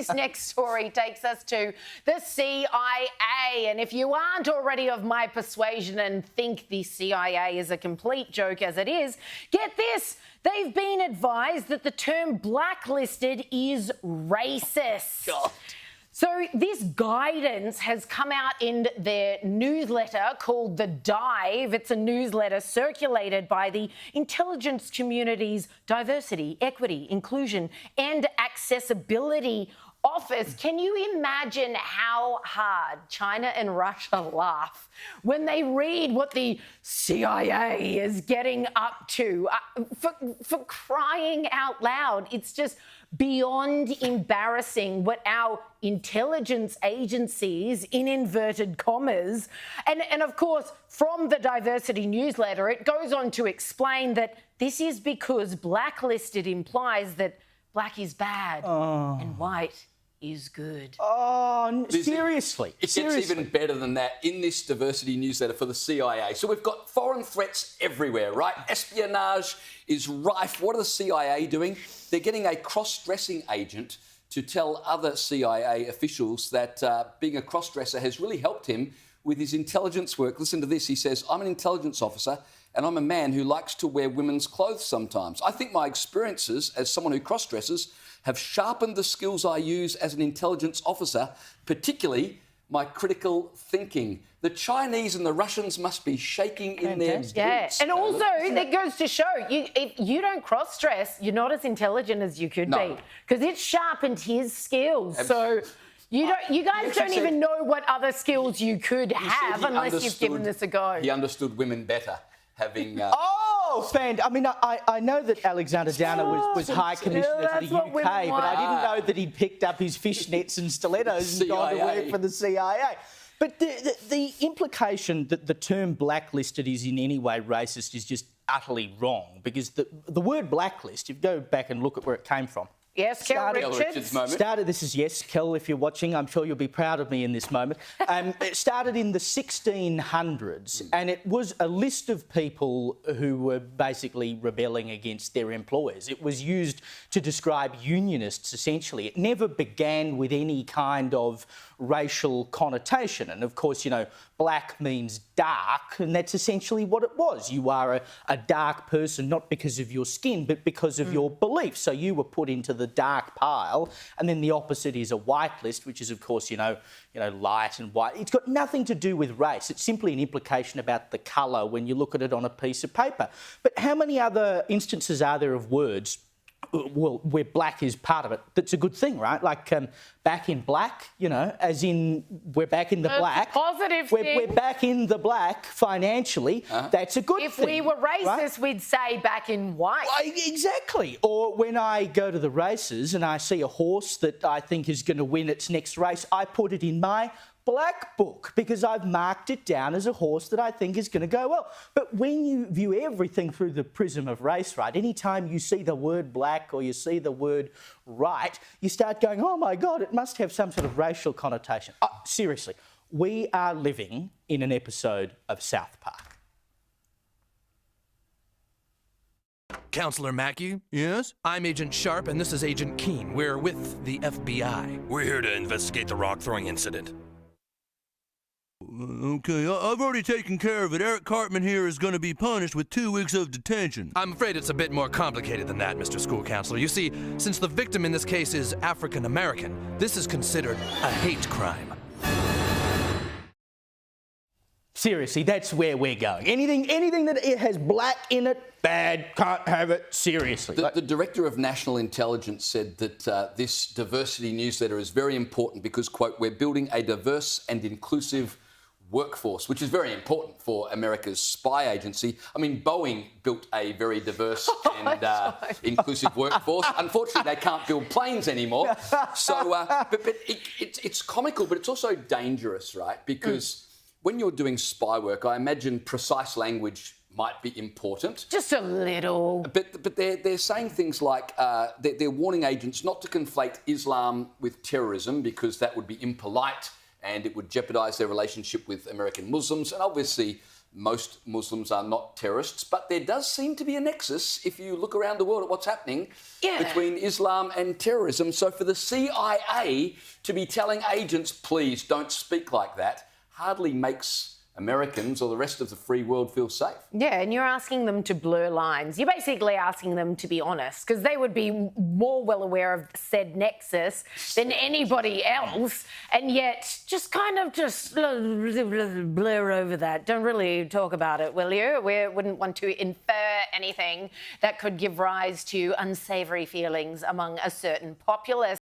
this next story takes us to the CIA. And if you aren't already of my persuasion and think the CIA is a complete joke as it is, get this. They've been advised that the term blacklisted is racist. God. So this guidance has come out in their newsletter called The Dive. It's a newsletter circulated by the intelligence community's Diversity, Equity, Inclusion and Accessibility Office. Can you imagine how hard China and Russia laugh when they read what the CIA is getting up to? For crying out loud, it's just beyond embarrassing what our intelligence agencies, in inverted commas, and of course, from the diversity newsletter, it goes on to explain that this is because blacklisted implies that black is bad and white is good. Oh, seriously? It gets even better than that in this diversity newsletter for the CIA. So we've got foreign threats everywhere, right? Espionage is rife. What are the CIA doing? They're getting a cross-dressing agent to tell other CIA officials that being a cross-dresser has really helped him with his intelligence work. Listen to this. He says, I'm an intelligence officer and I'm a man who likes to wear women's clothes sometimes. I think my experiences as someone who cross-dresses have sharpened the skills I use as an intelligence officer, particularly my critical thinking. The Chinese and the Russians must be shaking in their boots. Yeah, and also that goes to show if you don't cross-dress, you're not as intelligent as you could be because it sharpened his skills. So you guys don't even know what other skills you could have unless you've given this a go. He understood women better, having... I mean, I know that Alexander Downer was High Commissioner to the UK, but I didn't know that he'd picked up his fishnets and stilettos and gone to work for the CIA. But the implication that the term blacklisted is in any way racist is just utterly wrong, because the word blacklist, if you go back and look at where it came from, yes, Kel Richards. This is, yes, Kel, if you're watching, I'm sure you'll be proud of me in this moment. It started in the 1600s, and it was a list of people who were basically rebelling against their employers. It was used to describe unionists, essentially. It never began with any kind of racial connotation. And, of course, you know, black means dark, and that's essentially what it was. You are a dark person, not because of your skin, but because of your beliefs. So you were put into the dark pile, and then the opposite is a white list, which is, of course, you know, light and white. It's got nothing to do with race. It's simply an implication about the colour when you look at it on a piece of paper. But how many other instances are there of words, well, where black is part of it, that's a good thing, right? Like back in black, you know, as in we're back in the black. Positive thing. We're back in the black financially. That's a good thing. If we were racist, we'd say back in white. Exactly. Or when I go to the races and I see a horse that I think is going to win its next race, I put it in my black book because I've marked it down as a horse that I think is going to go well. But when you view everything through the prism of race, right, any time you see the word black or you see the word right, you start going, oh my God, it must have some sort of racial connotation. Seriously, we are living in an episode of South Park. Counselor Mackey? Yes? I'm Agent Sharp, and this is Agent Keene. We're with the FBI. We're here to investigate the rock-throwing incident. Okay, I've already taken care of it. Eric Cartman here is going to be punished with 2 weeks of detention. I'm afraid it's a bit more complicated than that, Mr. School Counselor. You see, since the victim in this case is African American, this is considered a hate crime. Seriously, that's where we're going. Anything that it has black in it, bad, can't have it, seriously. The Director of National Intelligence said that this diversity newsletter is very important because, quote, we're building a diverse and inclusive workforce, which is very important for America's spy agency. I mean, Boeing built a very diverse and inclusive workforce. Unfortunately, they can't build planes anymore. So, but it's comical, but it's also dangerous, right? Because when you're doing spy work, I imagine precise language might be important. Just a little. But they're saying things like they're warning agents not to conflate Islam with terrorism because that would be impolite and it would jeopardise their relationship with American Muslims. And obviously, most Muslims are not terrorists, but there does seem to be a nexus if you look around the world at what's happening between Islam and terrorism. So for the CIA to be telling agents, please don't speak like that, hardly makes Americans or the rest of the free world feel safe. Yeah, and you're asking them to blur lines. You're basically asking them to be honest, because they would be more well aware of said nexus than anybody else, and yet just kind of just blur over that. Don't really talk about it, will you? We wouldn't want to infer anything that could give rise to unsavoury feelings among a certain populace.